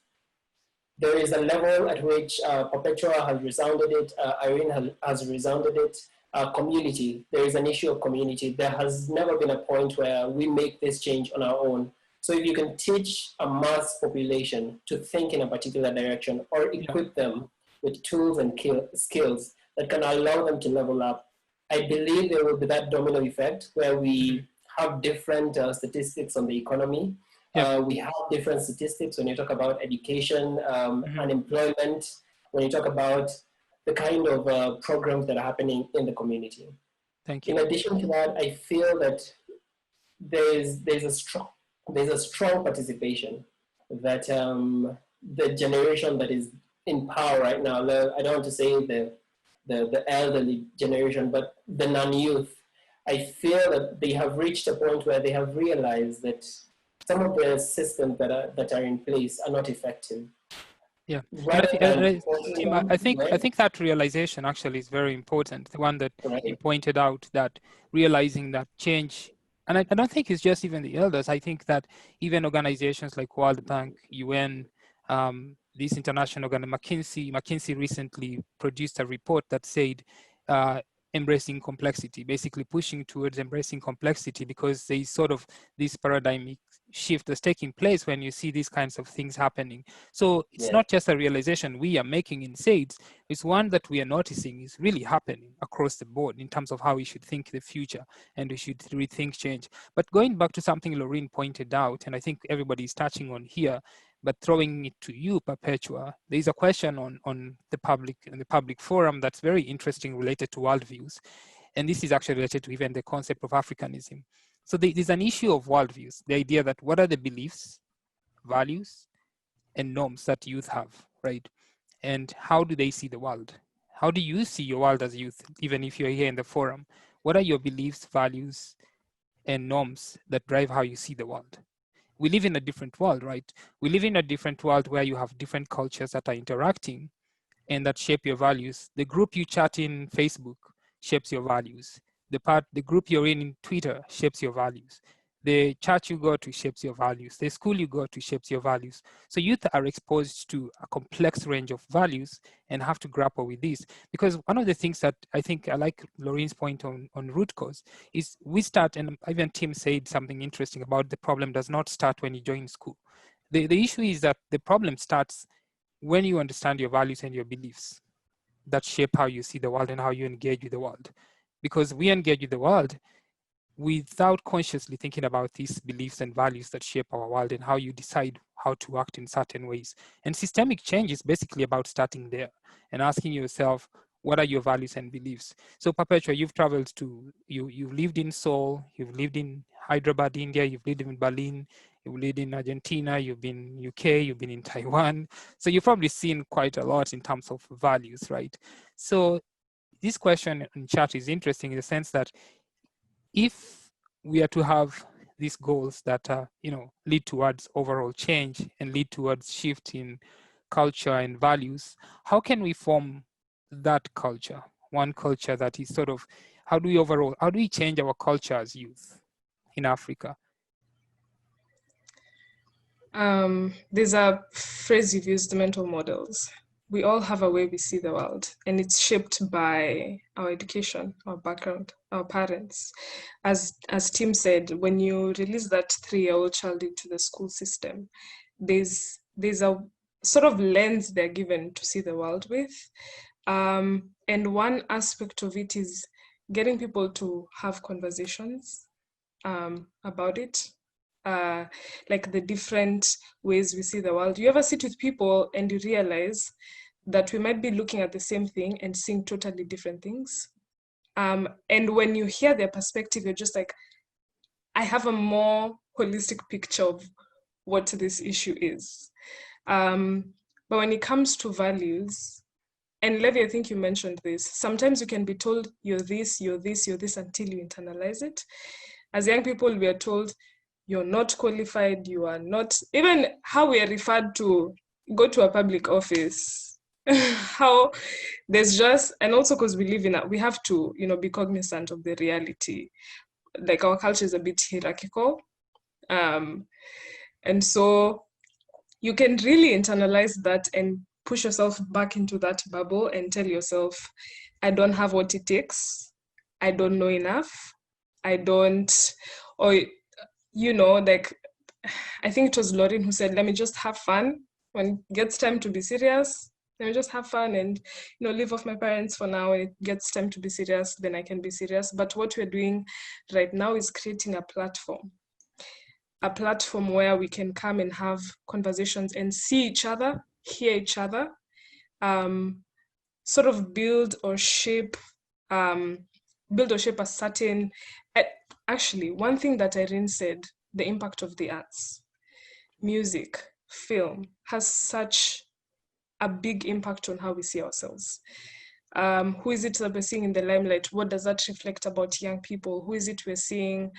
there is a level at which Perpetua has resounded it, Irene has resounded it, community. There is an issue of community. There has never been a point where we make this change on our own. So if you can teach a mass population to think in a particular direction, or equip them with tools and skills that can allow them to level up, I believe there will be that domino effect where we have different statistics on the economy. We have different statistics when you talk about education, unemployment, when you talk about the kind of programs that are happening in the community. Thank you. In addition to that, I feel that there's a strong participation that the generation that is in power right now, I don't want to say the elderly generation, but the non-youth, I feel that they have reached a point where they have realized that some of the systems that are in place are not effective. Yeah, Tim, I think that realization actually is very important. The one that you pointed out, that realizing that change, and I don't think it's just even the elders. I think that even organizations like World Bank, UN, this international organization, McKinsey recently produced a report that said embracing complexity, basically pushing towards embracing complexity, because there's sort of this paradigm shift that's taking place when you see these kinds of things happening. So it's not just a realization we are making in SAYDS, it's one that we are noticing is really happening across the board in terms of how we should think the future and we should rethink change. But going back to something Laurine pointed out, and I think everybody is touching on here, but throwing it to you, Perpetua, there's a question on the public forum that's very interesting, related to worldviews. And this is actually related to even the concept of Africanism. So there's an issue of worldviews, the idea that what are the beliefs, values, and norms that youth have, right? And how do they see the world? How do you see your world as youth, even if you're here in the forum? What are your beliefs, values, and norms that drive how you see the world? We live in a different world, right? We live in a different world where you have different cultures that are interacting and that shape your values. The group you chat in Facebook shapes your values. The group you're in Twitter shapes your values. The church you go to shapes your values. The school you go to shapes your values. So youth are exposed to a complex range of values and have to grapple with this. Because one of the things that I think I like Laurine's point on root cause is we start, and even Tim said something interesting about the problem does not start when you join school. The issue is that the problem starts when you understand your values and your beliefs that shape how you see the world and how you engage with the world. Because we engage with the world without consciously thinking about these beliefs and values that shape our world and how you decide how to act in certain ways. And systemic change is basically about starting there and asking yourself, what are your values and beliefs? So Perpetua, you've traveled you've lived in Seoul, you've lived in Hyderabad, India, you've lived in Berlin, you've lived in Argentina, you've been in UK, you've been in Taiwan. So you've probably seen quite a lot in terms of values, right? So this question in chat is interesting in the sense that if we are to have these goals that lead towards overall change and lead towards shift in culture and values, how can we form that culture? One culture that is sort of, how do we change our culture as youth in Africa? There's a phrase you've used, mental models. We all have a way we see the world, and it's shaped by our education, our background, our parents. As Tim said, when you release that 3-year-old child into the school system, there's a sort of lens they're given to see the world with. And one aspect of it is getting people to have conversations about it, like the different ways we see the world. You ever sit with people and you realize that we might be looking at the same thing and seeing totally different things? And when you hear their perspective, you're just like, I have a more holistic picture of what this issue is. But when it comes to values, and Levy, I think you mentioned this, sometimes you can be told you're this, you're this, you're this until you internalize it. As young people, we are told you're not qualified, you are not, even how we are referred to, go to a public office, how there's just, and also because we live in a, we have to, you know, be cognizant of the reality. Like our culture is a bit hierarchical. And so you can really internalize that and push yourself back into that bubble and tell yourself, I don't have what it takes. I don't know enough. I don't, or, you know, like, I think it was Laurine who said, let me just have fun. When it gets time to be serious, let me just have fun and, you know, live off my parents for now. When it gets time to be serious, then I can be serious. But what we're doing right now is creating a platform where we can come and have conversations and see each other, hear each other, sort of build or shape a certain, actually, one thing that Irene said, the impact of the arts, music, film, has such a big impact on how we see ourselves. Who is it that we're seeing in the limelight? What does that reflect about young people? Who is it we're seeing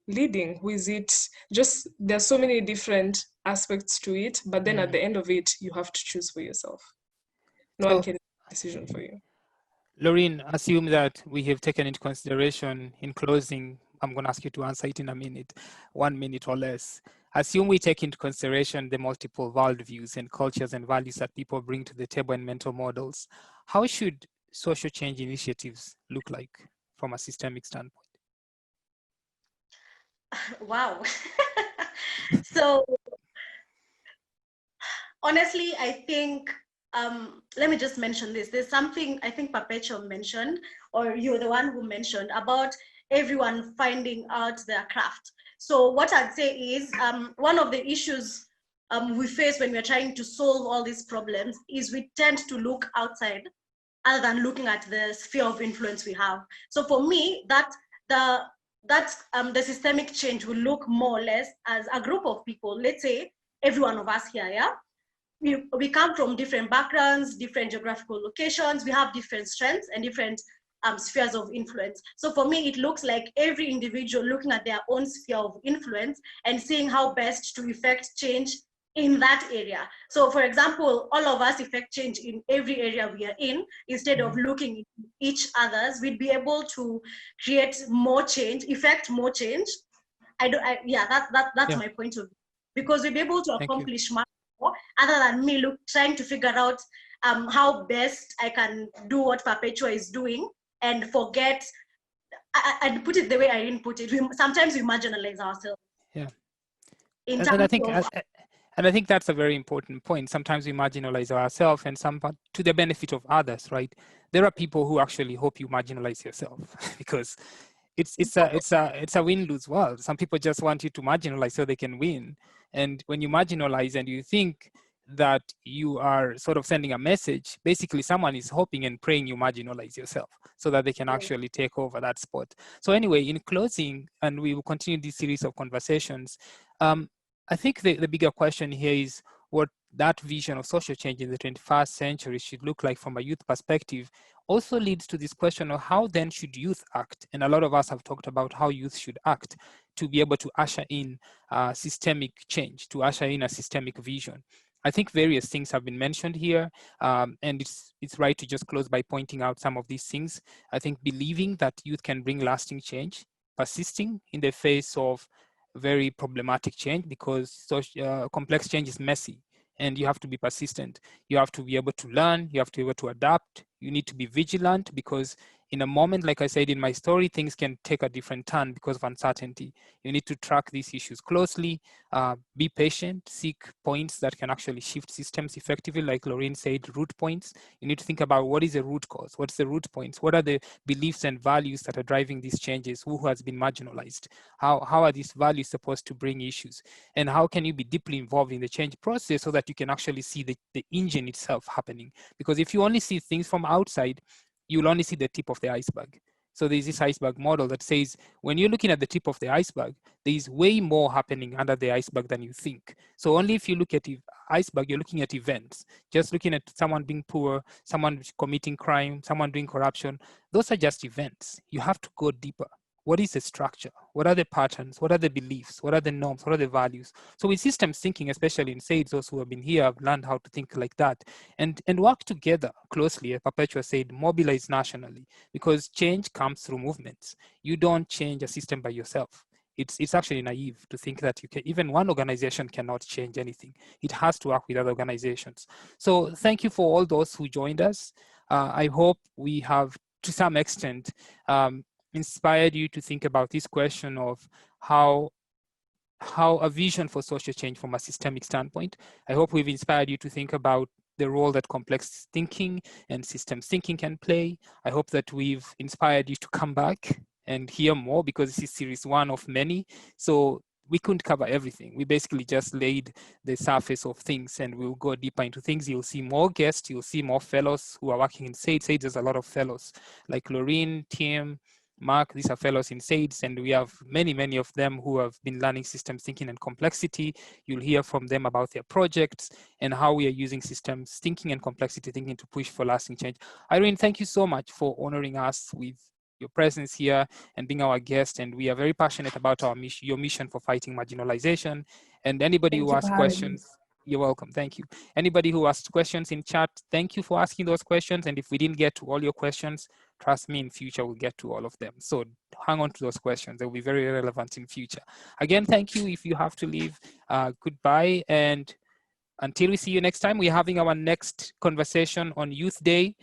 leading? Who is it? Just, there's so many different aspects to it, but then at the end of it, you have to choose for yourself. No one can make a decision for you. Laurine, assume that we have taken into consideration in closing, I'm going to ask you to answer it in a minute, 1 minute or less. Assume we take into consideration the multiple worldviews and cultures and values that people bring to the table and mental models. How should social change initiatives look like from a systemic standpoint? Wow. So honestly, I think, let me just mention this. There's something I think Perpetua mentioned, or you're the one who mentioned, about everyone finding out their craft. So what I'd say is, one of the issues we face when we're trying to solve all these problems is we tend to look outside other than looking at the sphere of influence we have. So for me, the systemic change will look more or less as a group of people. Let's say every one of us here, yeah? We come from different backgrounds, different geographical locations, we have different strengths and different spheres of influence. So for me, it looks like every individual looking at their own sphere of influence and seeing how best to effect change in that area. So for example, all of us effect change in every area we are in. Instead of looking at each other's, we'd be able to create more change, effect more change. That's my point of view. Because we'll be able to accomplish much more other than me trying to figure out how best I can do what Perpetua is doing and forget, and put it the way Irene put it, sometimes we marginalize ourselves. Yeah. And I think that's a very important point. Sometimes we marginalize ourselves and to the benefit of others, right? There are people who actually hope you marginalize yourself because it's a win-lose world. Some people just want you to marginalize so they can win. And when you marginalize and you think that you are sort of sending a message, basically someone is hoping and praying you marginalize yourself so that they can actually take over that spot. So anyway, in closing, and we will continue this series of conversations, I think the bigger question here is what that vision of social change in the 21st century should look like from a youth perspective also leads to this question of how then should youth act? And a lot of us have talked about how youth should act to be able to usher in systemic change, to usher in a systemic vision. I think various things have been mentioned here, and it's right to just close by pointing out some of these things. I think believing that youth can bring lasting change, persisting in the face of very problematic change, because complex change is messy and you have to be persistent. You have to be able to learn, you have to be able to adapt, You need to be vigilant, because in a moment, like I said in my story, things can take a different turn because of uncertainty. You need to track these issues closely, be patient, seek points that can actually shift systems effectively, like Laurine said, root points. You need to think about what is the root cause, what's the root points, what are the beliefs and values that are driving these changes, who has been marginalized, how are these values supposed to bring issues, and how can you be deeply involved in the change process so that you can actually see the engine itself happening. Because if you only see things from outside, you'll only see the tip of the iceberg. So there's this iceberg model that says, when you're looking at the tip of the iceberg, there's way more happening under the iceberg than you think. So only if you look at the iceberg, you're looking at events. Just looking at someone being poor, someone committing crime, someone doing corruption, those are just events. You have to go deeper. What is the structure? What are the patterns? What are the beliefs? What are the norms? What are the values? So with systems thinking, especially in SAYDS, those who have been here have learned how to think like that and work together closely. As Perpetua said, mobilize nationally, because change comes through movements. You don't change a system by yourself. It's actually naive to think that you can, even one organization cannot change anything. It has to work with other organizations. So thank you for all those who joined us. I hope we have, to some extent, inspired you to think about this question of how a vision for social change from a systemic standpoint. I hope we've inspired you to think about the role that complex thinking and systems thinking can play. I hope that we've inspired you to come back and hear more, because this is series 1 of many. So we couldn't cover everything. We basically just laid the surface of things, and we'll go deeper into things. You'll see more guests, you'll see more fellows who are working in SAYDS. SAYDS has a lot of fellows like Laurine, Tim, Mark. These are fellows in SAYDS, and we have many of them who have been learning systems thinking and complexity. You'll hear from them about their projects and how we are using systems thinking and complexity thinking to push for lasting change. Irene, thank you so much for honoring us with your presence here and being our guest. And we are very passionate about your mission for fighting marginalization. And anybody who asks questions, you're welcome. Thank you. Anybody who asked questions in chat, thank you for asking those questions. And if we didn't get to all your questions, trust me, in future, we'll get to all of them. So hang on to those questions. They'll be very relevant in future. Again, thank you. If you have to leave, goodbye. And until we see you next time, we're having our next conversation on Youth Day,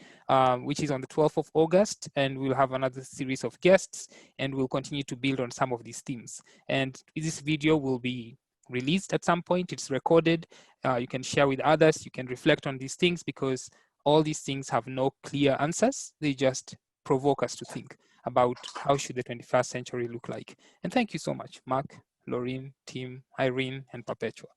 which is on the 12th of August. And we'll have another series of guests, and we'll continue to build on some of these themes. And this video will be released at some point. It's recorded. You can share with others. You can reflect on these things, because all these things have no clear answers. They just provoke us to think about how should the 21st century look like. And thank you so much, Mark, Laurine, Tim, Irene, and Perpetua.